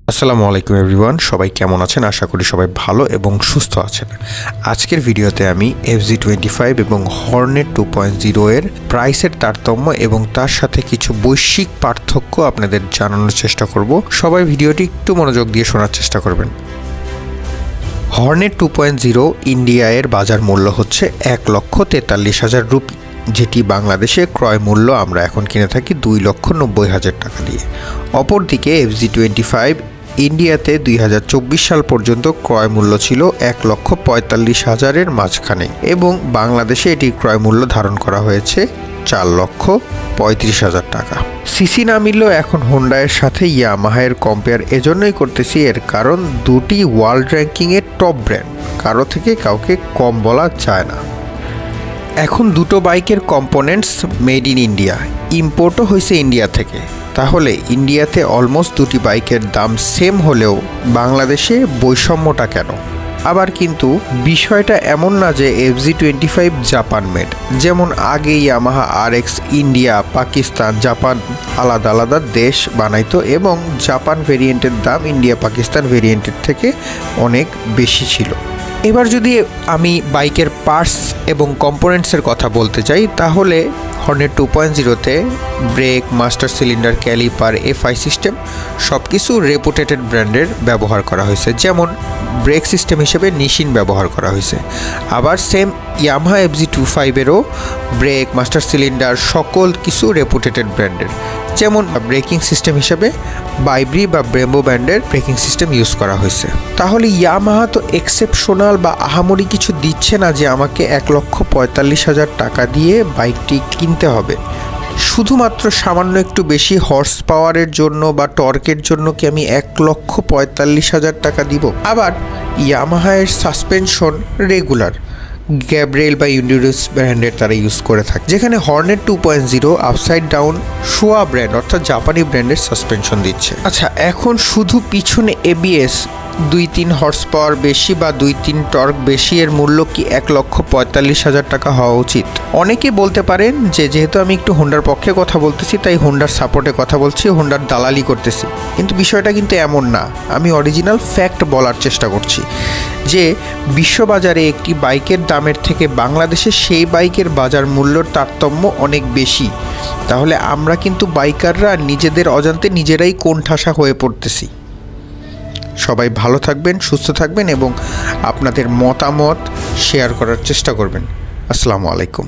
আসসালামু আলাইকুম এভরিওয়ান, সবাই কেমন আছেন? আশা করি সবাই ভালো এবং সুস্থ আছেন। আজকের ভিডিওতে আমি FZ25 এবং হর্নেট 2.0 এর প্রাইসের তারতম্য এবং তার সাথে কিছু বৈশ্বিক পার্থক্য আপনাদের জানানোর চেষ্টা করব। সবাই ভিডিওটি একটু মনোযোগ দিয়ে শোনার চেষ্টা করবেন। হর্নেট 2.0 ইন্ডিয়ার বাজার মূল্য হচ্ছে 1,43,000 রুপি, যেটি বাংলাদেশে ক্রয় মূল্য আমরা এখন কিনে থাকি 2,90,000 টাকা দিয়ে। অপরদিকে FZ25 ইন্ডিয়াতে 2024 সাল পর্যন্ত ক্রয় মূল্য ছিল 1,45,000-এর মাঝখানে এবং বাংলাদেশে এটির ক্রয় মূল্য ধারণ করা হয়েছে 4,35,000 টাকা। সিসি না মিললেও এখন হোন্ডার সাথে ইয়ামাহার কম্পেয়ার এজন্যই করতেছি, এর কারণ দুটি ওয়ার্ল্ড র্যাঙ্কিংয়ের টপ ব্র্যান্ড, কারো থেকে কাউকে কম বলা যায় না। এখন দুটো বাইকের কম্পোনেন্টস মেড ইন ইন্ডিয়া, ইম্পোর্টও হয়েছে ইন্ডিয়া থেকে। তাহলে ইন্ডিয়াতে অলমোস্ট দুটি বাইকের দাম সেম হলেও বাংলাদেশে বৈষম্যটা কেন? আবার কিন্তু বিষয়টা এমন না যে FZ25 জাপান মেড, যেমন আগে Yamaha RX India, Pakistan, Japan আলাদা আলাদা দেশ বানাইতো এবং জাপান ভেরিয়েন্টের দাম ইন্ডিয়া পাকিস্তান ভেরিয়েন্টের থেকে অনেক বেশি ছিল। এবার যদি আমি বাইকের পার্টস এবং কম্পোনেন্টসের কথা বলতে চাই, তাহলে হর্নেট 2.0-তে brake, master cylinder, caliper, FI system সব কিছু রেপুটেটেড ব্র্যান্ডের ব্যবহার করা হয়েছে। যেমন ব্রেক সিস্টেম হিসেবে নিশিন ব্যবহার করা হয়েছে। আবার সেম ইয়ামাহা FZ25-এরও ব্রেক, মাস্টার সিলিন্ডার সকল কিছু রেপুটেটেড ব্র্যান্ডের। যেমন ব্রেকিং সিস্টেম হিসেবে বাইব্রি বা ব্রেম্বো ব্র্যান্ডের ব্রেকিং সিস্টেম ইউজ করা হয়েছে। তাহলে ইয়ামাহা তো এক্সেপশনাল বা আহামরি কিছু দিচ্ছে না যে আমাকে 1,45,000 টাকা দিয়ে বাইকটি কিনতে হবে। শুধুমাত্র সামান্য একটু বেশি হর্স পাওয়ারের জন্য বা টর্কের জন্য কি আমি 1,45,000 টাকা দিব? আবার ইয়ামাহার সাসপেনশন রেগুলার, গ্যাব্রিয়েল বা ইন্ডিউরেন্স ব্র্যান্ডের তারা ইউজ করে থাকে, যেখানে হর্নেট 2.0 আপসাইড ডাউন শোয়া ব্র্যান্ড অর্থাৎ জাপানি ব্র্যান্ডের সাসপেনশন দিচ্ছে। আচ্ছা, এখন শুধু পিছনে ABS 2-3 হর্স পাওয়ার বেশি বা 2-3 টর্ক বেশি এর মূল্য কি 1,45,000 টাকা হওয়া উচিত? অনেকে বলতে পারেন যে যেহেতু আমি একটু হোন্ডার পক্ষে কথা বলতেছি তাই হোন্ডার সাপোর্টে কথা বলছি, হোন্ডার দালালি করতেছি, কিন্তু বিষয়টা কিন্তু এমন না। আমি অরিজিনাল ফ্যাক্ট বলার চেষ্টা করছি যে বিশ্ববাজারে একটি বাইকের দামের থেকে বাংলাদেশে সেই বাইকের বাজার মূল্যর তারতম্য অনেক বেশি। তাহলে আমরা কিন্তু বাইকাররা নিজেদের অজান্তে নিজেরাই কোণঠাসা হয়ে পড়তেছি। সবাই ভালো থাকবেন, সুস্থ থাকবেন এবং আপনাদের মতামত শেয়ার করার চেষ্টা করবেন। আসসালামু আলাইকুম।